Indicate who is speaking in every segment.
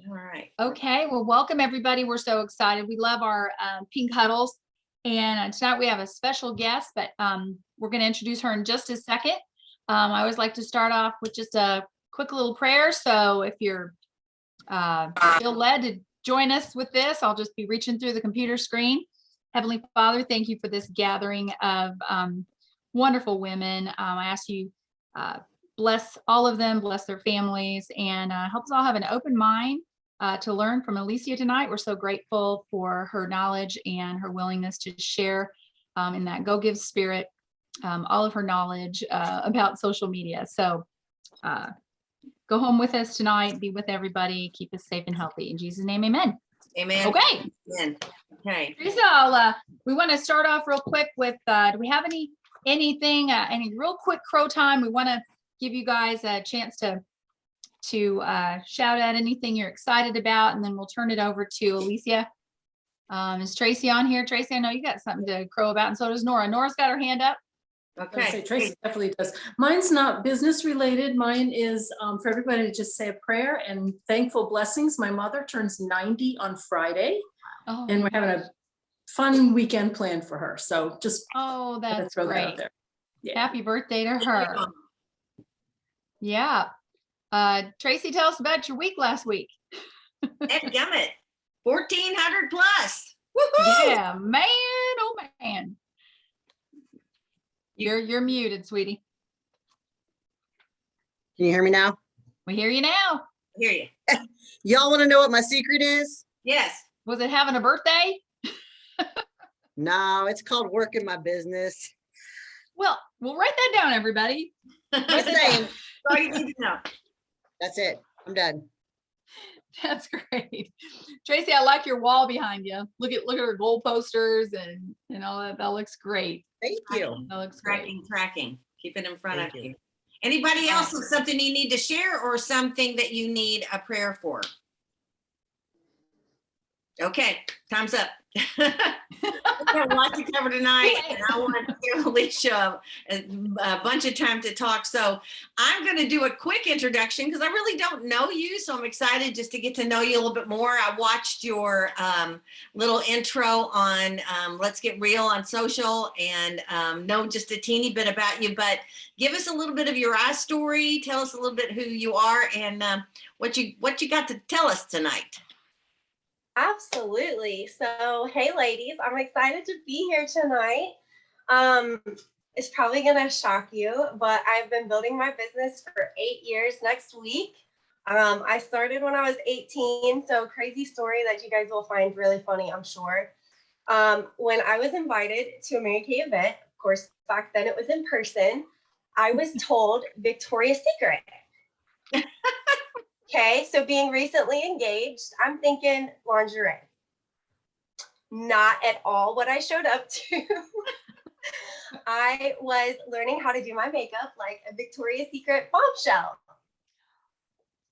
Speaker 1: All right.
Speaker 2: Okay, well, welcome everybody. We're so excited. We love our pink huddles. And tonight we have a special guest, but we're going to introduce her in just a second. I always like to start off with just a quick little prayer. So if you're feel led to join us with this, I'll just be reaching through the computer screen. Heavenly Father, thank you for this gathering of wonderful women. I ask you bless all of them, bless their families, and help us all have an open mind to learn from Alicia tonight. We're so grateful for her knowledge and her willingness to share in that Go Give spirit, all of her knowledge about social media. So go home with us tonight, be with everybody, keep us safe and healthy. In Jesus' name, amen.
Speaker 1: Amen.
Speaker 2: Okay.
Speaker 1: Amen. Okay.
Speaker 2: So we want to start off real quick with, do we have any real quick crow time? We want to give you guys a chance to shout out anything you're excited about, and then we'll turn it over to Alicia. Is Tracy on here? Tracy, I know you got something to crow about, and so does Nora. Nora's got her hand up.
Speaker 1: Okay.
Speaker 3: Tracy definitely does. Mine's not business related. Mine is for everybody to just say a prayer and thankful blessings. My mother turns 90 on Friday, and we're having a fun weekend planned for her. So just
Speaker 2: that's
Speaker 3: throw
Speaker 2: great.
Speaker 3: that out there. Yeah.
Speaker 2: Happy birthday to her. Yeah. Tracy, tell us about your week last week.
Speaker 1: Dadgummit. 1,400 plus. Woohoo!
Speaker 2: Yeah, man. Oh man. You're muted, sweetie.
Speaker 4: Can you hear me now?
Speaker 2: We hear you now.
Speaker 1: I hear you.
Speaker 4: Y'all want to know what my secret is?
Speaker 1: Yes.
Speaker 2: Was it having a birthday?
Speaker 4: No, it's called working my business.
Speaker 2: Well, we'll write that down, everybody.
Speaker 4: Just saying.
Speaker 1: That's all you need to know.
Speaker 4: That's it. I'm done.
Speaker 2: That's great. Tracy, I like your wall behind you. Look at her goal posters and all that. That looks great.
Speaker 4: Thank you.
Speaker 2: That looks great.
Speaker 1: Tracking. Keep it in front
Speaker 4: Thank
Speaker 1: of
Speaker 4: you.
Speaker 1: you. Anybody else with something you need to share or something that you need a prayer for? Okay, time's up. We've got a lot to cover tonight, and I want to give Alicia a bunch of time to talk. So I'm going to do a quick introduction because I really don't know you. So I'm excited just to get to know you a little bit more. I watched your little intro on Let's Get Real on social and know just a teeny bit about you. But give us a little bit of your story. Tell us a little bit who you are and what you got to tell us tonight.
Speaker 5: Absolutely. So, hey ladies, I'm excited to be here tonight. It's probably gonna shock you, but I've been building my business for 8 years next week. I started when I was 18, so crazy story that you guys will find really funny, I'm sure. When I was invited to a Mary Kay event, of course, back then it was in person, I was told Victoria's Secret. Okay, so being recently engaged, I'm thinking lingerie. Not at all what I showed up to. I was learning how to do my makeup like a Victoria's Secret bombshell.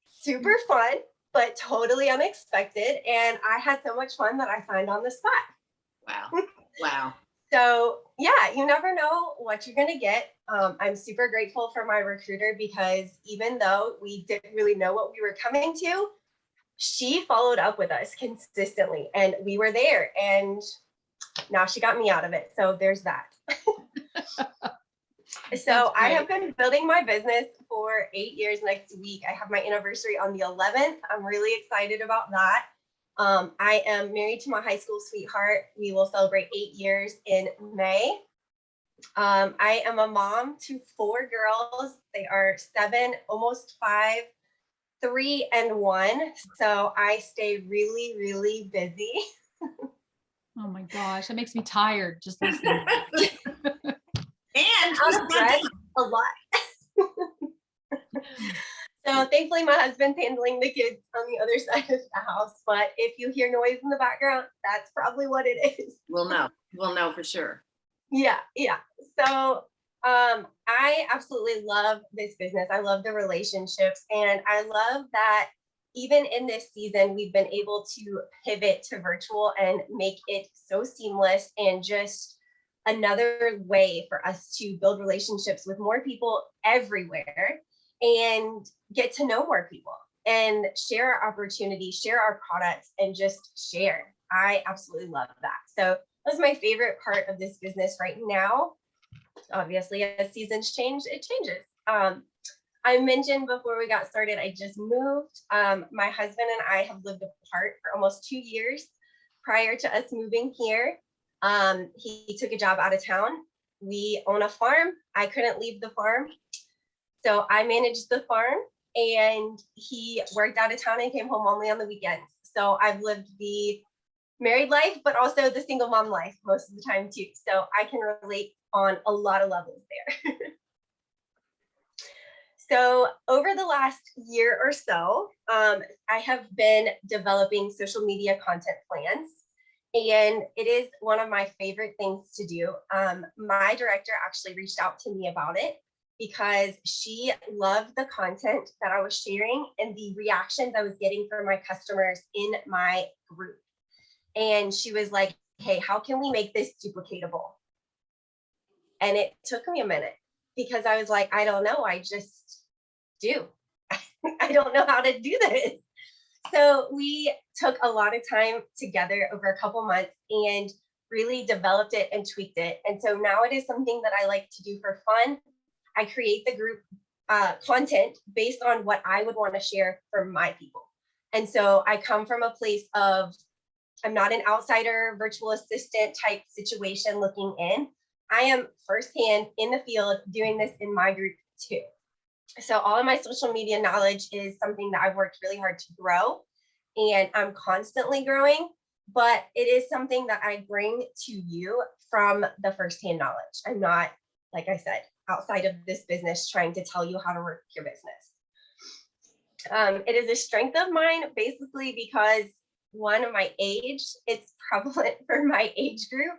Speaker 5: Super fun, but totally unexpected. And I had so much fun that I signed on the spot.
Speaker 1: Wow. Wow.
Speaker 5: So yeah, you never know what you're going to get. I'm super grateful for my recruiter because even though we didn't really know what we were coming to, she followed up with us consistently and we were there, and now she got me out of it. So there's that. So I have been building my business for 8 years next week. I have my anniversary on the 11th. I'm really excited about that. I am married to my high school sweetheart. We will celebrate 8 years in May. I am a mom to 4 girls. They are 7, almost 5, 3, and 1. So I stay really, really busy.
Speaker 2: Oh my gosh, that makes me tired just listening.
Speaker 1: And
Speaker 5: Out of breath a lot. So thankfully my husband's handling the kids on the other side of the house, but if you hear noise in the background, that's probably what it is.
Speaker 1: We'll know for sure.
Speaker 5: Yeah. So I absolutely love this business. I love the relationships, and I love that even in this season, we've been able to pivot to virtual and make it so seamless and just another way for us to build relationships with more people everywhere and get to know more people. and share our opportunities, share our products, and just share. I absolutely love that. So that's my favorite part of this business right now. Obviously, as seasons change, it changes. I mentioned before we got started, I just moved. My husband and I have lived apart for almost 2 years prior to us moving here. He took a job out of town. We own a farm. I couldn't leave the farm. So I managed the farm, and he worked out of town and came home only on the weekends. So I've lived the married life, but also the single mom life most of the time too. So I can relate on a lot of levels there. So over the last year or so, I have been developing social media content plans, and it is one of my favorite things to do. My director actually reached out to me about it because she loved the content that I was sharing and the reactions I was getting from my customers in my group. And she was like, hey, how can we make this duplicatable? And it took me a minute because I was like, I don't know. I just do. I don't know how to do this. So we took a lot of time together over a couple months and really developed it and tweaked it. And so now it is something that I like to do for fun. I create the group content based on what I would want to share for my people. And so I come from a place of, I'm not an outsider virtual assistant type situation looking in. I am firsthand in the field doing this in my group too. So all of my social media knowledge is something that I've worked really hard to grow, and I'm constantly growing, but it is something that I bring to you from the firsthand knowledge. I'm not, like I said, outside of this business trying to tell you how to work your business. It is a strength of mine, basically because one, of my age, it's prevalent for my age group,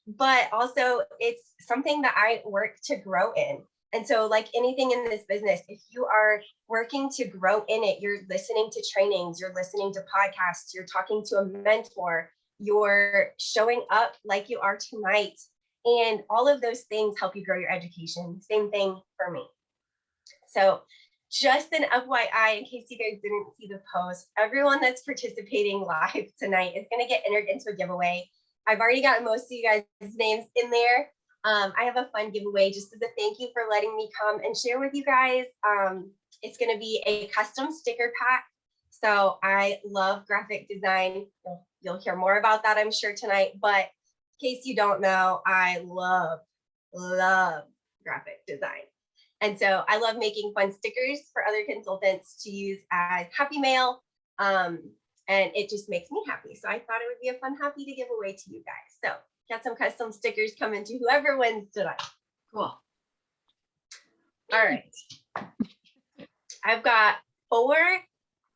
Speaker 5: but also it's something that I work to grow in. And so like anything in this business, if you are working to grow in it, you're listening to trainings, you're listening to podcasts, you're talking to a mentor, you're showing up like you are tonight. And all of those things help you grow your education. Same thing for me. So just an FYI, in case you guys didn't see the post, everyone that's participating live tonight is going to get entered into a giveaway. I've already got most of you guys' names in there. I have a fun giveaway just as a thank you for letting me come and share with you guys. It's going to be a custom sticker pack. So I love graphic design. You'll hear more about that, I'm sure, tonight. But in case you don't know, I love graphic design. And so I love making fun stickers for other consultants to use as happy mail. And it just makes me happy. So I thought it would be a fun happy to give away to you guys. So got some custom stickers coming to whoever wins tonight.
Speaker 1: Cool.
Speaker 5: All right. I've got 4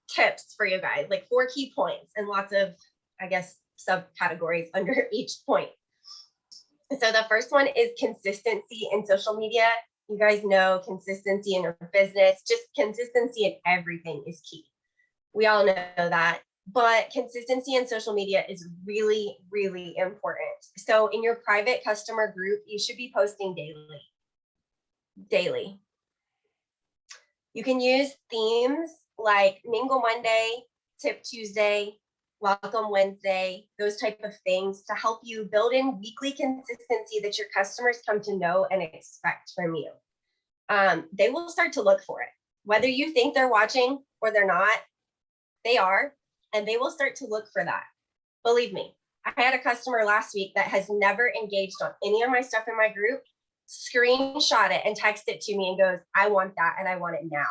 Speaker 5: tips for you guys, like 4 key points and lots of, I guess, subcategories under each point. So the first one is consistency in social media. You guys know consistency in your business, just consistency in everything is key. We all know that. But consistency in social media is really, really important. So in your private customer group, you should be posting daily. You can use themes like Mingle Monday, Tip Tuesday, Welcome Wednesday, those type of things to help you build in weekly consistency that your customers come to know and expect from you. They will start to look for it. Whether you think they're watching or they're not, they are. And they will start to look for that. Believe me, I had a customer last week that has never engaged on any of my stuff in my group, screenshot it and text it to me and goes, I want that and I want it now.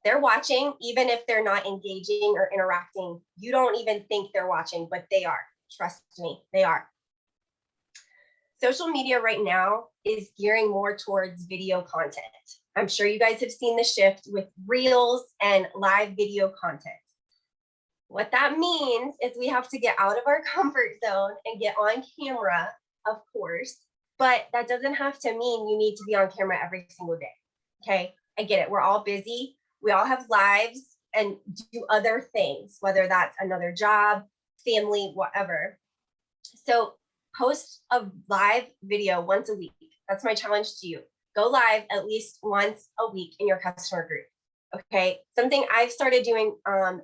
Speaker 5: They're watching, even if they're not engaging or interacting. You don't even think they're watching, but they are. Trust me, they are. Social media right now is gearing more towards video content. I'm sure you guys have seen the shift with reels and live video content. What that means is we have to get out of our comfort zone and get on camera, of course, but that doesn't have to mean you need to be on camera every single day. Okay, I get it. We're all busy. We all have lives and do other things, whether that's another job, family, whatever. So post a live video once a week. That's my challenge to you. Go live at least once a week in your customer group. Okay, something I've started doing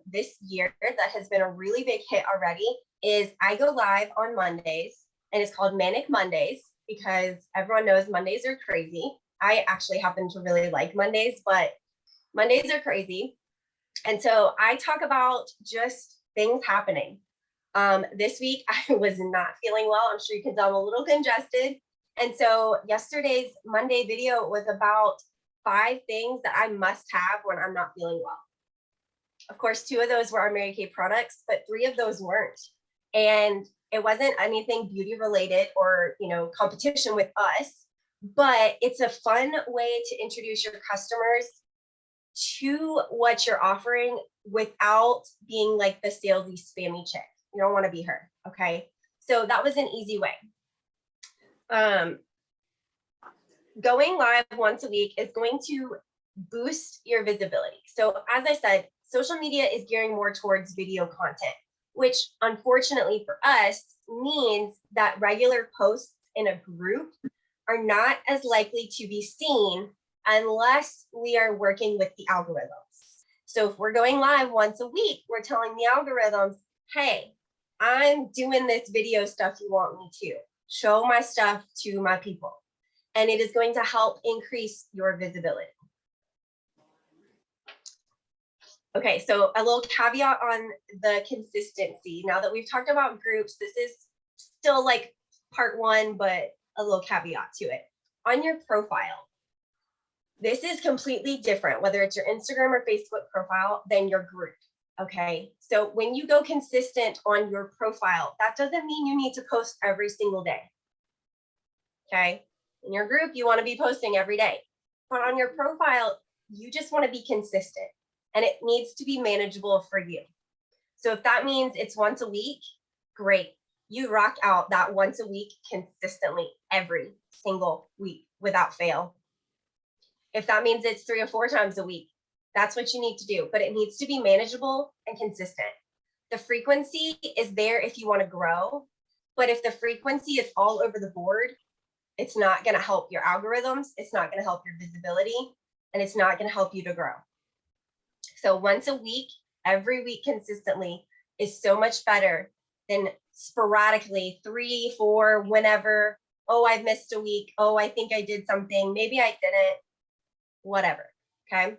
Speaker 5: this year that has been a really big hit already is I go live on Mondays, and it's called Manic Mondays because everyone knows Mondays are crazy. I actually happen to really like Mondays, but Mondays are crazy. And so I talk about just things happening. This week, I was not feeling well. I'm sure you can tell I'm a little congested. And so yesterday's Monday video was about 5 things that I must have when I'm not feeling well. Of course, 2 of those were our Mary Kay products, but 3 of those weren't. And it wasn't anything beauty related or, competition with us, but it's a fun way to introduce your customers to what you're offering without being like the salesy, spammy chick. You don't want to be her. Okay. So that was an easy way. Going live once a week is going to boost your visibility. So as I said, social media is gearing more towards video content, which unfortunately for us means that regular posts in a group are not as likely to be seen unless we are working with the algorithms. So if we're going live once a week, we're telling the algorithms, hey, I'm doing this video stuff you want me to. Show my stuff to my people. And it is going to help increase your visibility. Okay, so a little caveat on the consistency. Now that we've talked about groups, this is still like part 1, but a little caveat to it. On your profile, this is completely different, whether it's your Instagram or Facebook profile, than your group. Okay, so when you go consistent on your profile, that doesn't mean you need to post every single day. Okay, in your group, you want to be posting every day, but on your profile, you just want to be consistent, and it needs to be manageable for you. So if that means it's once a week, great. You rock out that once a week consistently every single week without fail. If that means it's 3 or 4 times a week, that's what you need to do, but it needs to be manageable and consistent. The frequency is there if you want to grow, but if the frequency is all over the board, it's not going to help your algorithms, it's not going to help your visibility, and it's not going to help you to grow. So once a week, every week consistently is so much better than sporadically 3, 4, whenever. Oh, I've missed a week. Oh, I think I did something. Maybe I didn't. Whatever. Okay.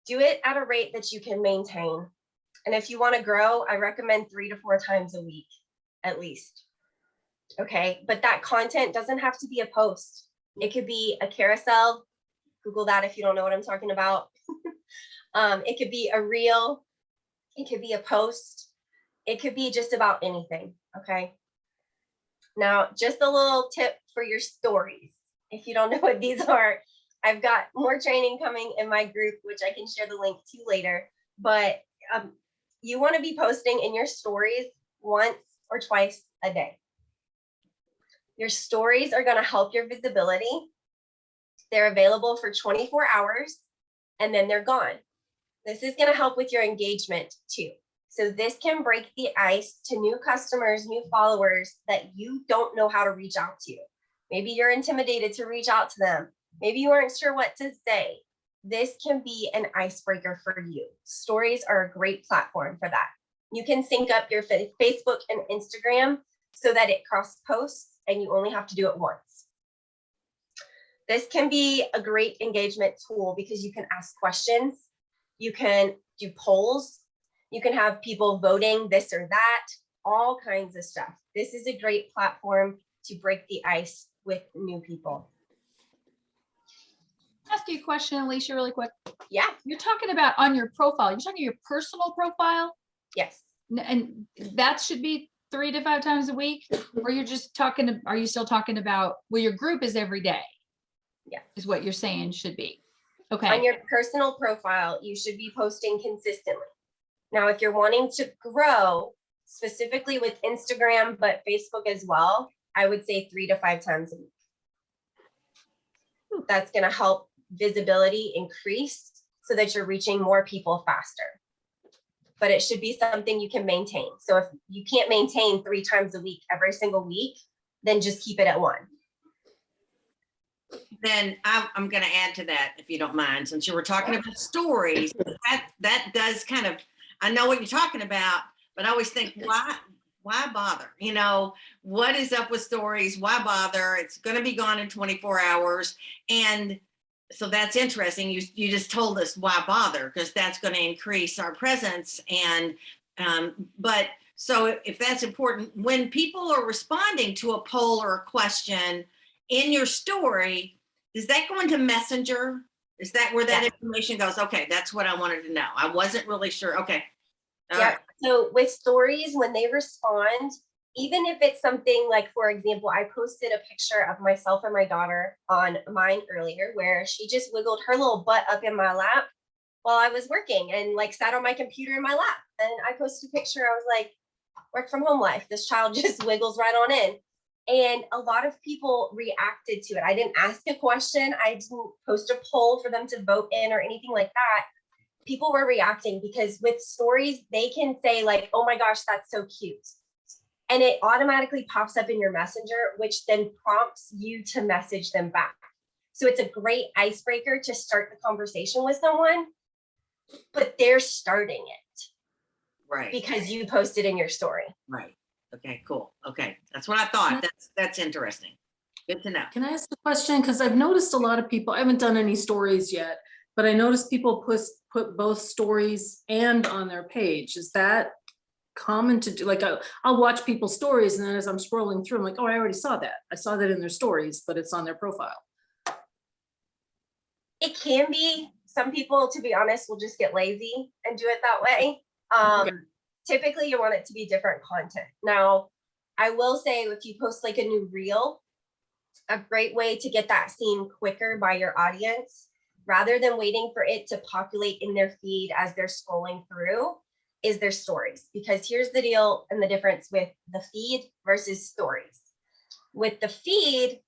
Speaker 5: Do it at a rate that you can maintain. And if you want to grow, I recommend 3 to 4 times a week, at least. Okay. But that content doesn't have to be a post. It could be a carousel. Google that if you don't know what I'm talking about. It could be a reel. It could be a post. It could be just about anything. Okay. Now, just a little tip for your stories. If you don't know what these are, I've got more training coming in my group, which I can share the link to later. But you want to be posting in your stories once or twice a day. Your stories are going to help your visibility. They're available for 24 hours and then they're gone. This is going to help with your engagement too. So this can break the ice to new customers, new followers that you don't know how to reach out to. Maybe you're intimidated to reach out to them. Maybe you aren't sure what to say. This can be an icebreaker for you. Stories are a great platform for that. You can sync up your Facebook and Instagram so that it cross posts and you only have to do it once. This can be a great engagement tool because you can ask questions. You can do polls. You can have people voting this or that, all kinds of stuff. This is a great platform to break the ice with new people.
Speaker 2: Ask you a question, Alicia, really quick.
Speaker 5: Yeah.
Speaker 2: You're talking about on your profile. You're talking your personal profile?
Speaker 5: Yes.
Speaker 2: And that should be 3 to 5 times a week? Or you're just talking, are you still talking about, well, your group is every day?
Speaker 5: Yeah.
Speaker 2: Is what you're saying should be. Okay.
Speaker 5: On your personal profile, you should be posting consistently. Now, if you're wanting to grow specifically with Instagram, but Facebook as well, I would say 3 to 5 times a week. That's going to help visibility increase so that you're reaching more people faster. But it should be something you can maintain. So if you can't maintain 3 times a week, every single week, then just keep it at 1.
Speaker 1: then I'm going to add to that, if you don't mind, since you were talking about stories. That does kind of, I know what you're talking about, but I always think, why bother? You know, what is up with stories? Why bother? It's going to be gone in 24 hours. And so that's interesting. You just told us why bother, because that's going to increase our presence. And but so if that's important, when people are responding to a poll or a question in your story, does that go into Messenger? Is that where that information goes? Okay, that's what I wanted to know. I wasn't really sure. Okay. All right.
Speaker 5: So with stories, when they respond, even if it's something like, for example, I posted a picture of myself and my daughter on mine earlier, where she just wiggled her little butt up in my lap while I was working and like sat on my computer in my lap. And I posted a picture. I was like, work from home life. This child just wiggles right on in. And a lot of people reacted to it. I didn't ask a question. I didn't post a poll for them to vote in or anything like that. People were reacting because with stories, they can say like, oh my gosh, that's so cute. And it automatically pops up in your messenger, which then prompts you to message them back. So it's a great icebreaker to start the conversation with someone, but they're starting it.
Speaker 1: Right.
Speaker 5: Because you posted in your story.
Speaker 1: Right. Okay, cool. Okay. That's what I thought. That's interesting. Good to know.
Speaker 3: Can I ask a question? Because I've noticed a lot of people, I haven't done any stories yet, but I noticed people put both stories and on their page. Is that common to do? Like I'll watch people's stories, and then as I'm scrolling through, I'm like, oh, I already saw that. I saw that in their stories, but it's on their profile.
Speaker 5: It can be. Some people, to be honest, will just get lazy and do it that way.
Speaker 3: Okay.
Speaker 5: Typically you want it to be different content. Now, I will say if you post like a new reel, a great way to get that seen quicker by your audience, rather than waiting for it to populate in their feed as they're scrolling through, is their stories. Because here's the deal and the difference with the feed versus stories. With the feed,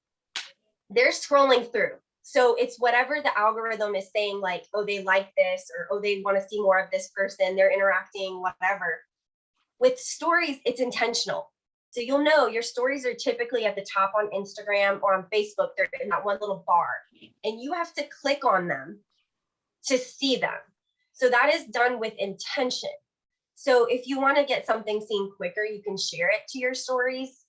Speaker 5: they're scrolling through. So it's whatever the algorithm is saying, like, oh, they like this, or oh, they want to see more of this person, they're interacting, whatever. With stories, it's intentional. So you'll know your stories are typically at the top on Instagram or on Facebook. They're in that one little bar, and you have to click on them to see them. So that is done with intention. So if you want to get something seen quicker, you can share it to your stories.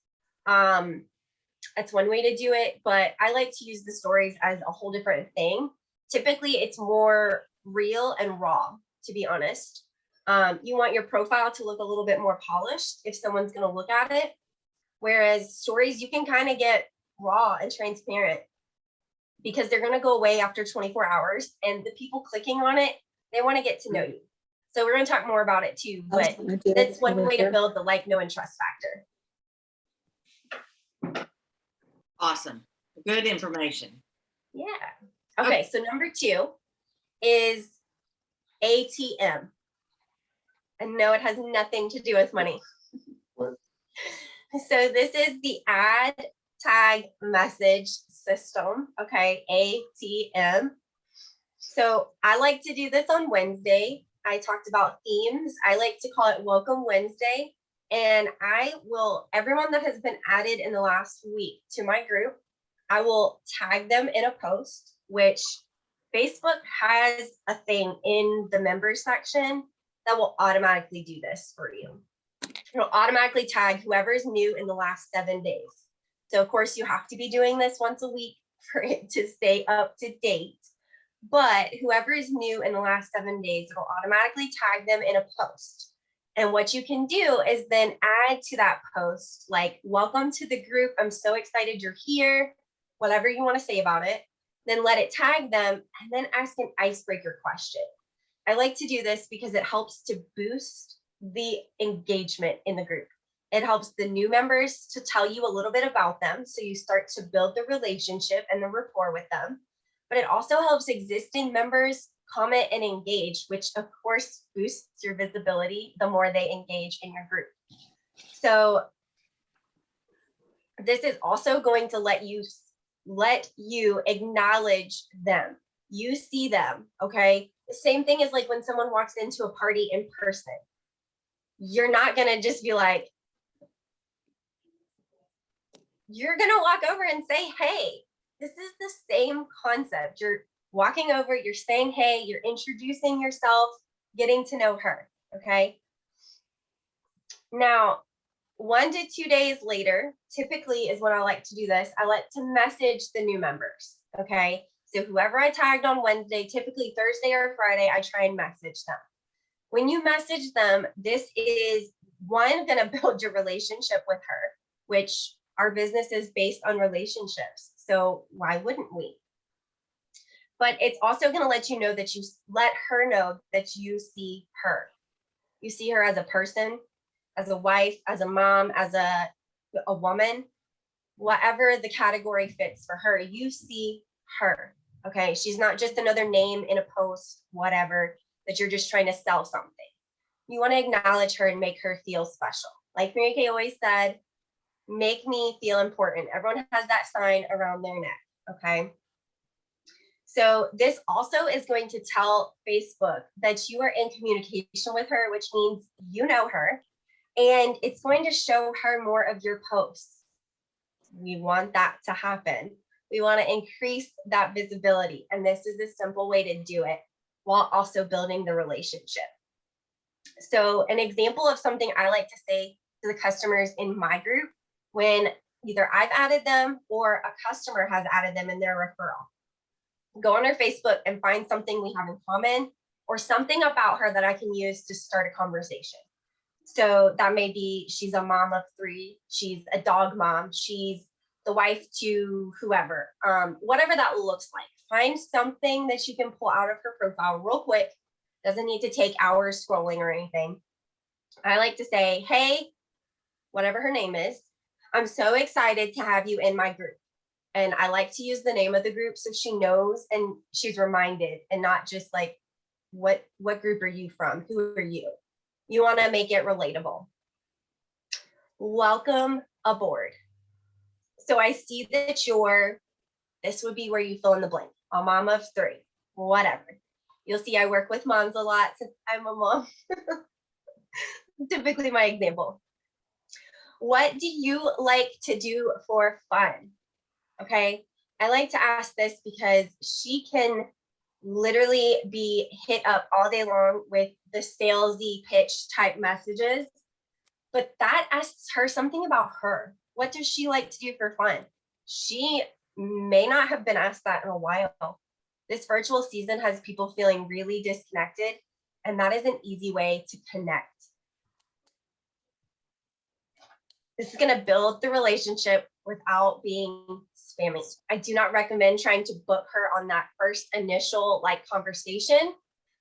Speaker 5: That's one way to do it, but I like to use the stories as a whole different thing. Typically, it's more real and raw, to be honest. You want your profile to look a little bit more polished if someone's going to look at it. Whereas stories, you can kind of get raw and transparent because they're going to go away after 24 hours. And the people clicking on it, they want to get to know you. So we're going to talk more about it too, but that's one way to build the like, know, and trust factor.
Speaker 1: Awesome. Good information.
Speaker 5: Yeah. Okay. So number 2 is ATM. And no, it has nothing to do with money.
Speaker 6: What?
Speaker 5: So this is the ad tag message system. Okay. ATM. So I like to do this on Wednesday. I talked about themes. I like to call it Welcome Wednesday. And I will, everyone that has been added in the last week to my group, I will tag them in a post, which Facebook has a thing in the members section that will automatically do this for you. It'll automatically tag whoever is new in the last 7 days. So of course you have to be doing this once a week for it to stay up to date. But whoever is new in the last 7 days, it'll automatically tag them in a post. And what you can do is then add to that post, like, welcome to the group. I'm so excited you're here, whatever you want to say about it. Then let it tag them and then ask an icebreaker question. I like to do this because it helps to boost the engagement in the group. It helps the new members to tell you a little bit about them. So you start to build the relationship and the rapport with them. But it also helps existing members comment and engage, which of course boosts your visibility the more they engage in your group. So this is also going to let you acknowledge them. You see them, okay? The same thing is like when someone walks into a party in person. You're not gonna just be like, you're gonna walk over and say, hey, This is the same concept. You're walking over, you're saying, hey, you're introducing yourself, getting to know her. Okay. Now, 1 to 2 days later, typically is when I like to do this. I like to message the new members. Okay. So whoever I tagged on Wednesday, typically Thursday or Friday, I try and message them. When you message them, this is one, going to build your relationship with her, which our business is based on relationships. So why wouldn't we? But it's also going to let you know that you let her know that you see her. You see her as a person, as a wife, as a mom, as a woman, whatever the category fits for her, you see her. Okay. She's not just another name in a post, whatever, that you're just trying to sell something. You want to acknowledge her and make her feel special. Like Mary Kay always said, make me feel important. Everyone has that sign around their neck. Okay. So this also is going to tell Facebook that you are in communication with her, which means you know her, and it's going to show her more of your posts. We want that to happen. We want to increase that visibility. And this is a simple way to do it while also building the relationship. So an example of something I like to say to the customers in my group, when either I've added them or a customer has added them in their referral, go on her Facebook and find something we have in common or something about her that I can use to start a conversation. So that may be she's a mom of 3, she's a dog mom, she's the wife to whoever, whatever that looks like. Find something that you can pull out of her profile real quick. Doesn't need to take hours scrolling or anything. I like to say, hey, whatever her name is, I'm so excited to have you in my group. And I like to use the name of the group so she knows and she's reminded, and not just like, what group are you from? Who are you? You want to make it relatable. Welcome aboard. So I see that this would be where you fill in the blank. A mom of 3, whatever. You'll see I work with moms a lot since I'm a mom. Typically my example. What do you like to do for fun? Okay. I like to ask this because she can literally be hit up all day long with the salesy pitch type messages, but that asks her something about her. What does she like to do for fun? She may not have been asked that in a while. This virtual season has people feeling really disconnected, and that is an easy way to connect. This is going to build the relationship without being spammy. I do not recommend trying to book her on that first initial conversation,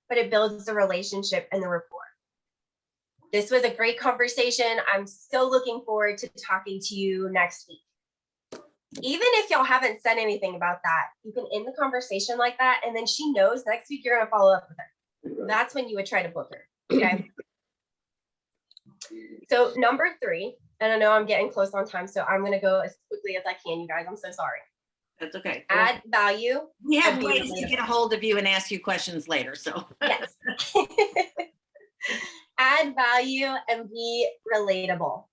Speaker 5: but it builds the relationship and the rapport. This was a great conversation. I'm so looking forward to talking to you next week. Even if y'all haven't said anything about that, you can end the conversation like that, and then she knows next week you're going to follow up with her. That's when you would try to book her. Okay. So number 3, and I know I'm getting close on time, so I'm going to go as quickly as I can, you guys. I'm so sorry.
Speaker 1: That's okay.
Speaker 5: Add value.
Speaker 1: We have ways to get a hold of you and ask you questions later. So
Speaker 5: yes. Add value and be relatable.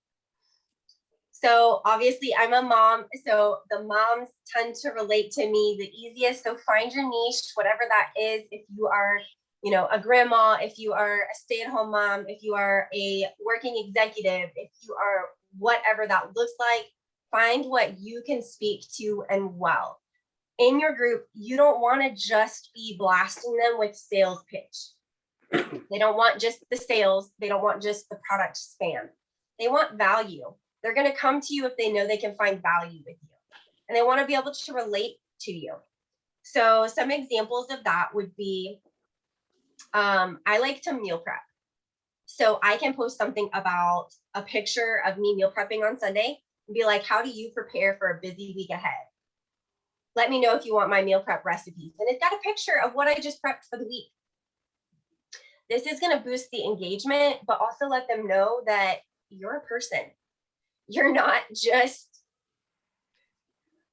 Speaker 5: So obviously I'm a mom, so the moms tend to relate to me the easiest. So find your niche, whatever that is. If you are, a grandma, if you are a stay-at-home mom, if you are a working executive, if you are whatever that looks like, find what you can speak to and well. In your group, you don't want to just be blasting them with sales pitch. They don't want just the sales. They don't want just the product spam. They want value. They're going to come to you if they know they can find value with you, and they want to be able to relate to you. So some examples of that would be, I like to meal prep. So I can post something about a picture of me meal prepping on Sunday and be like, how do you prepare for a busy week ahead? Let me know if you want my meal prep recipes. And it's got a picture of what I just prepped for the week. This is going to boost the engagement, but also let them know that you're a person. You're not just,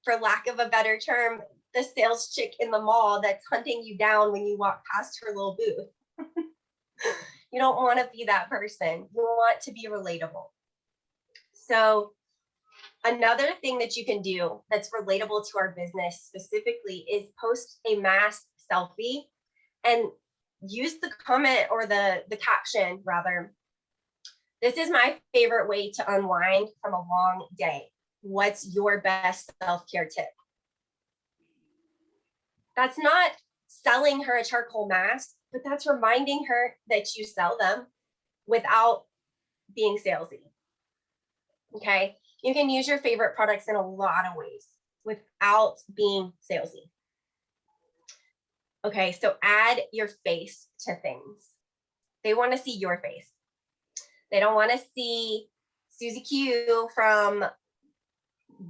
Speaker 5: for lack of a better term, the sales chick in the mall that's hunting you down when you walk past her little booth. You don't want to be that person. You want to be relatable. So Another thing that you can do that's relatable to our business specifically is post a mass selfie and use the comment or the caption rather. This is my favorite way to unwind from a long day. What's your best self-care tip? That's not selling her a charcoal mask, but that's reminding her that you sell them without being salesy. Okay. You can use your favorite products in a lot of ways without being salesy. Okay. So add your face to things. They want to see your face. They don't want to see Susie Q from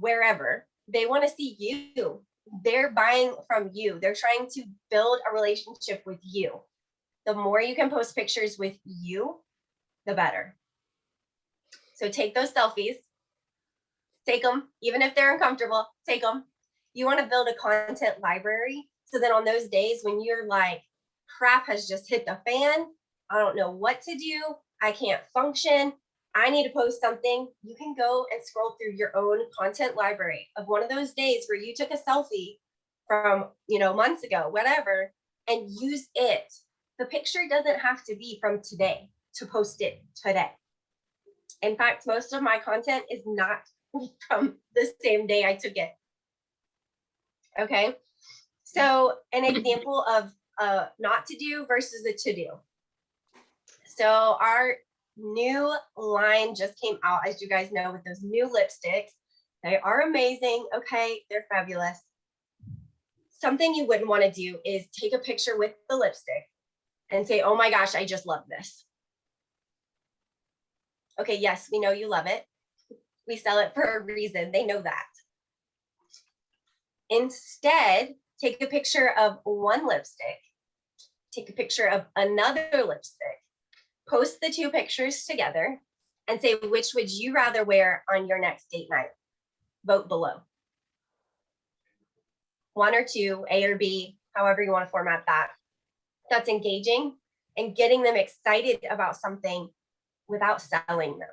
Speaker 5: wherever. They want to see you. They're buying from you. They're trying to build a relationship with you. The more you can post pictures with you, the better. So take those selfies, take them, even if they're uncomfortable, take them. You want to build a content library so that on those days when you're like, crap has just hit the fan, I don't know what to do, I can't function, I need to post something, you can go and scroll through your own content library of one of those days where you took a selfie from, months ago, whatever, and use it. The picture doesn't have to be from today to post it today. In fact, most of my content is not from the same day I took it. Okay. So an example of not to do versus a to do. So our new line just came out, as you guys know, with those new lipsticks. They are amazing. Okay. They're fabulous. Something you wouldn't want to do is take a picture with the lipstick and say, oh my gosh, I just love this. Okay, yes, we know you love it. We sell it for a reason. They know that. Instead, take a picture of one lipstick, take a picture of another lipstick, post the two pictures together, and say, which would you rather wear on your next date night? Vote below. One or two, A or B, however you want to format that. That's engaging and getting them excited about something without selling them.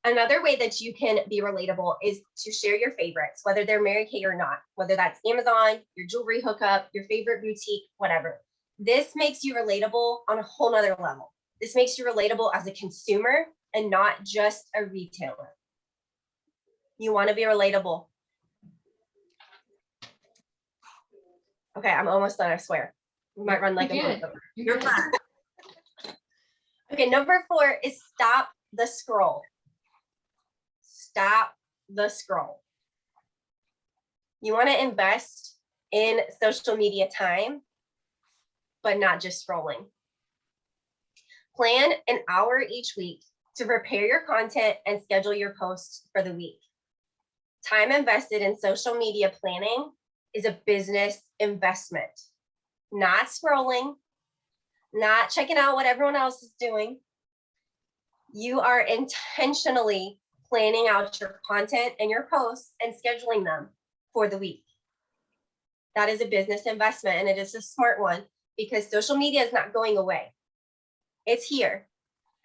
Speaker 5: Another way that you can be relatable is to share your favorites, whether they're Mary Kay or not, whether that's Amazon, your jewelry hookup, your favorite boutique, whatever. This makes you relatable on a whole nother level. This makes you relatable as a consumer and not just a retailer. You want to be relatable. Okay, I'm almost done, I swear. We might run like a month over.
Speaker 1: You're fine.
Speaker 5: Okay, number 4 is stop the scroll. Stop the scroll. You want to invest in social media time, but not just scrolling. Plan an hour each week to prepare your content and schedule your posts for the week. Time invested in social media planning is a business investment, not scrolling, not checking out what everyone else is doing. You are intentionally planning out your content and your posts and scheduling them for the week. That is a business investment, and it is a smart one because social media is not going away. It's here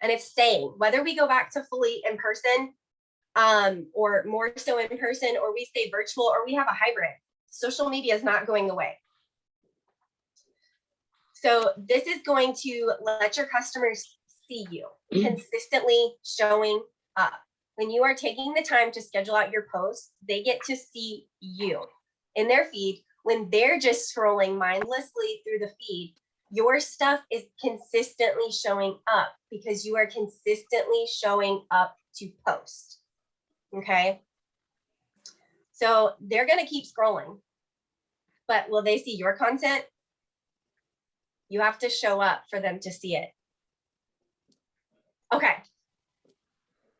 Speaker 5: and it's staying. Whether we go back to fully in person or more so in person, or we stay virtual, or we have a hybrid, social media is not going away. So this is going to let your customers see you consistently showing up. When you are taking the time to schedule out your posts, they get to see you in their feed. When they're just scrolling mindlessly through the feed, your stuff is consistently showing up because you are consistently showing up to post. Okay. So they're going to keep scrolling, but will they see your content? You have to show up for them to see it. Okay.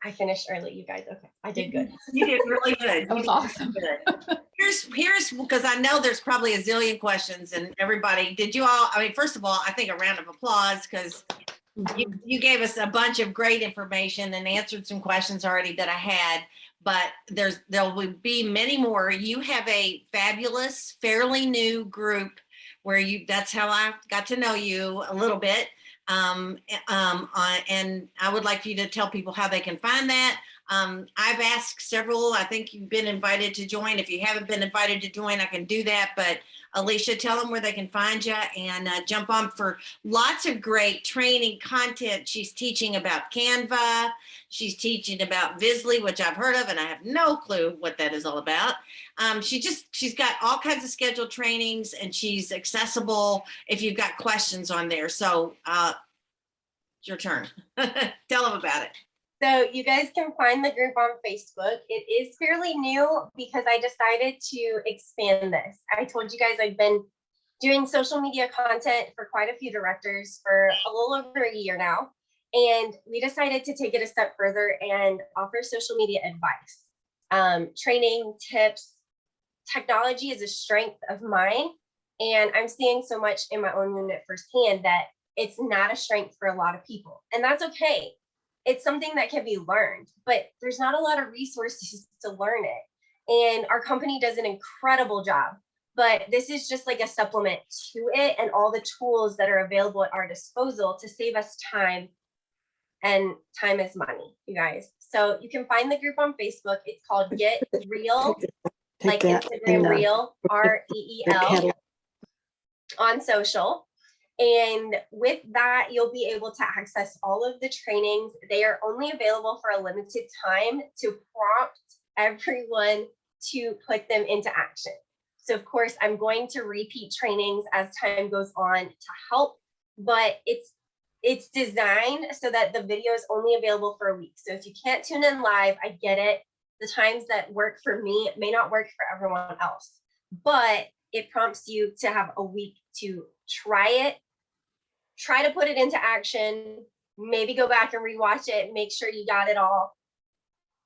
Speaker 5: I finished early, you guys. Okay. I did good.
Speaker 1: You did really good.
Speaker 2: That was awesome.
Speaker 1: Good. Here's because I know there's probably a zillion questions, and everybody, did you all, I mean, first of all, I think a round of applause because you gave us a bunch of great information and answered some questions already that I had, but there will be many more. You have a fabulous, fairly new group where that's how I got to know you a little bit. And I would like for you to tell people how they can find that. I've asked several, I think you've been invited to join. If you haven't been invited to join, I can do that. But Alicia, tell them where they can find you and jump on for lots of great training content. She's teaching about Canva. She's teaching about Visly, which I've heard of, and I have no clue what that is all about. She's got all kinds of scheduled trainings, and she's accessible if you've got questions on there. So it's your turn. Tell them about it.
Speaker 5: So you guys can find the group on Facebook. It is fairly new because I decided to expand this. I told you guys I've been doing social media content for quite a few directors for a little over a year now. And we decided to take it a step further and offer social media advice, training, tips. Technology is a strength of mine. And I'm seeing so much in my own unit firsthand that it's not a strength for a lot of people. And that's okay. It's something that can be learned, but there's not a lot of resources to learn it. And our company does an incredible job, but this is just like a supplement to it and all the tools that are available at our disposal to save us time, and time is money, you guys. So you can find the group on Facebook. It's called Get Real, like Instagram Reel, REEL, on social. And with that, you'll be able to access all of the trainings. They are only available for a limited time to prompt everyone to put them into action. So of course, I'm going to repeat trainings as time goes on to help, but it's designed so that the video is only available for a week. So if you can't tune in live, I get it. The times that work for me may not work for everyone else, but it prompts you to have a week to try it, try to put it into action, maybe go back and rewatch it, make sure you got it all.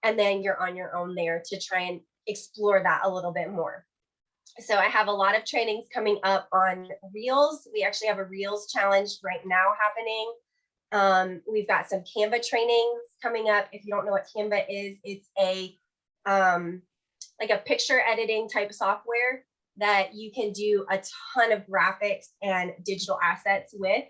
Speaker 5: And then you're on your own there to try and explore that a little bit more. So I have a lot of trainings coming up on Reels. We actually have a Reels challenge right now happening. We've got some Canva trainings coming up. If you don't know what Canva is, it's a like a picture editing type of software that you can do a ton of graphics and digital assets with.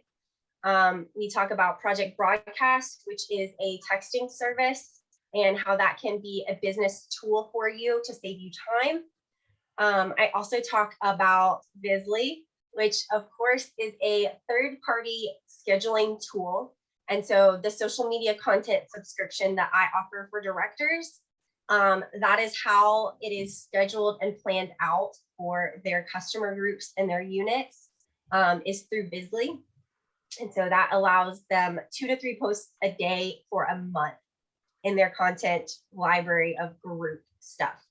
Speaker 5: We talk about Project Broadcast, which is a texting service, and how that can be a business tool for you to save you time. I also talk about Visly, which of course is a third-party scheduling tool. And so the social media content subscription that I offer for directors, that is how it is scheduled and planned out for their customer groups and their units, is through Visly. And so that allows them 2 to 3 posts a day for a month in their content library of group stuff.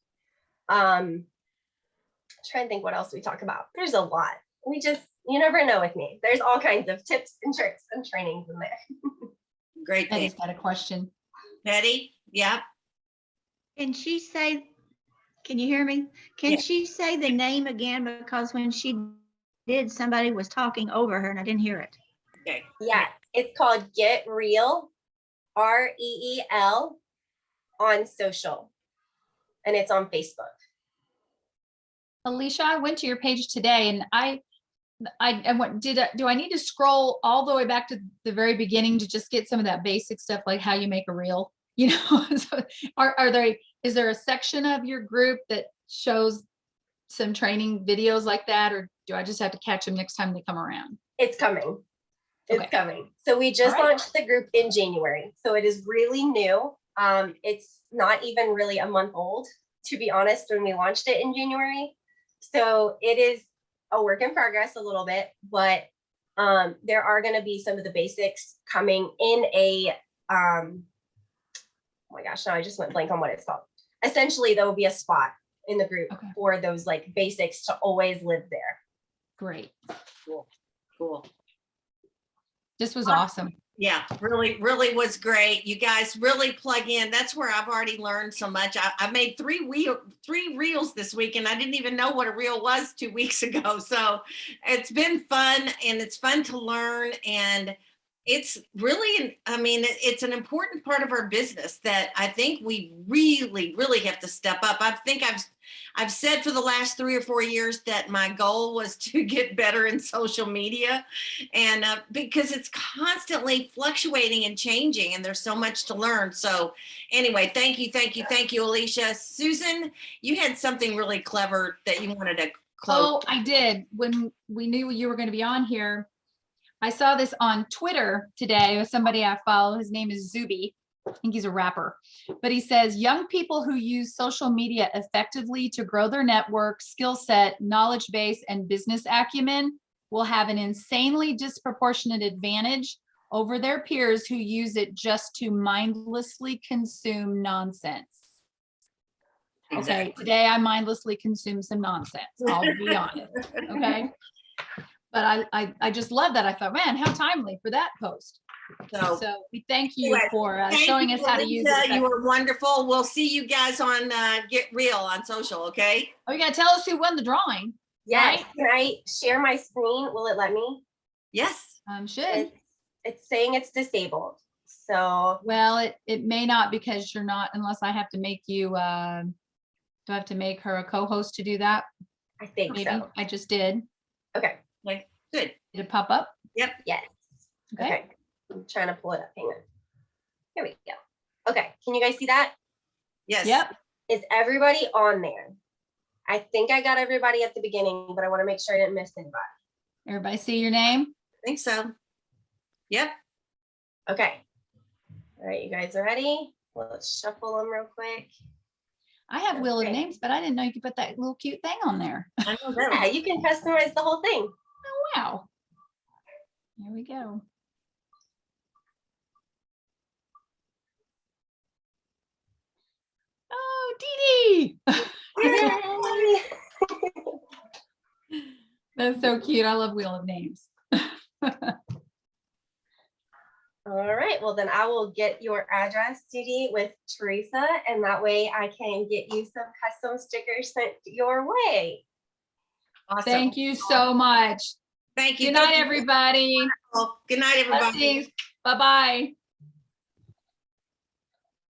Speaker 5: Trying to think what else we talk about. There's a lot. You never know with me. There's all kinds of tips and tricks and trainings in there.
Speaker 1: Great.
Speaker 2: I just got a question.
Speaker 1: Betty? Yeah.
Speaker 6: Can she say, can you hear me? Can
Speaker 1: Yeah.
Speaker 6: she say the name again? Because when she did, somebody was talking over her and I didn't hear it.
Speaker 1: Okay.
Speaker 5: Yeah, it's called Get Real, REEL, on social. And it's on Facebook.
Speaker 2: Alicia, I went to your page today and I went, do I need to scroll all the way back to the very beginning to just get some of that basic stuff, like how you make a reel? You know, so is there a section of your group that shows some training videos like that, or do I just have to catch them next time they come around?
Speaker 5: It's coming. It's
Speaker 2: Okay.
Speaker 5: coming. So we just
Speaker 2: All right.
Speaker 5: launched the group in January. So it is really new. It's not even really a month old, to be honest, when we launched it in January. So it is a work in progress a little bit, but there are going to be some of the basics coming in a, oh my gosh, now I just went blank on what it's called. Essentially, there will be a spot in the group for those like basics to always live there.
Speaker 2: Great.
Speaker 1: Cool.
Speaker 2: This was awesome.
Speaker 1: Yeah, really was great. You guys really plug in. That's where I've already learned so much. I made 3 reels this week, and I didn't even know what a reel was 2 weeks ago. So it's been fun, and it's fun to learn. And it's really, it's an important part of our business that I think we really have to step up. I think I've said for the last 3 or 4 years that my goal was to get better in social media, and because it's constantly fluctuating and changing, and there's so much to learn. So anyway, thank you, Alicia. Susan, you had something really clever that you wanted to close.
Speaker 2: Oh, I did. When we knew you were going to be on here, I saw this on Twitter today with somebody I follow. His name is Zuby. I think he's a rapper, but he says young people who use social media effectively to grow their network, skill set, knowledge base, and business acumen will have an insanely disproportionate advantage over their peers who use it just to mindlessly consume nonsense. Okay, today I mindlessly consume some nonsense. I'll be honest. Okay. But I just love that. I thought, man, how timely for that post. So we thank you
Speaker 1: Anyway,
Speaker 2: for showing us how to use it.
Speaker 1: You were wonderful. We'll see you guys on Get Real on social, okay?
Speaker 2: Oh, you gotta tell us who won the drawing.
Speaker 5: Yes.
Speaker 2: Right?
Speaker 5: Can I share my screen? Will it let me?
Speaker 1: Yes.
Speaker 2: Should.
Speaker 5: It's saying it's disabled. So
Speaker 2: Well, it may not, because you're not, unless I have to make you, do I have to make her a co-host to do that?
Speaker 5: I think
Speaker 2: Maybe.
Speaker 5: so.
Speaker 2: I just did.
Speaker 5: Okay.
Speaker 1: Okay, good.
Speaker 2: Did it pop up?
Speaker 1: Yep.
Speaker 5: Yes.
Speaker 2: Okay.
Speaker 5: Okay. I'm trying to pull it up. Hang on. Here we go. Okay. Can you guys see that?
Speaker 1: Yes.
Speaker 2: Yep.
Speaker 5: Is everybody on there? I think I got everybody at the beginning, but I want to make sure I didn't miss anybody.
Speaker 2: Everybody see your name?
Speaker 1: I think so. Yep.
Speaker 5: Okay. All right. You guys are ready? Let's shuffle them real quick.
Speaker 2: I have Wheel of
Speaker 5: Okay.
Speaker 2: Names, but I didn't know you could put that little cute thing on there.
Speaker 1: I know that.
Speaker 5: Yeah, you can customize the whole thing.
Speaker 2: Oh, wow. Here we go. Oh, Dee Dee.
Speaker 5: Yay!
Speaker 2: That's so cute. I love Wheel of Names.
Speaker 5: All right. Well, then I will get your address, Judy, with Teresa, and that way I can get you some custom stickers sent your way.
Speaker 1: Awesome.
Speaker 2: Thank you so much.
Speaker 1: Thank you.
Speaker 2: Good night, everybody.
Speaker 1: Good night, everybody.
Speaker 2: Bye-bye.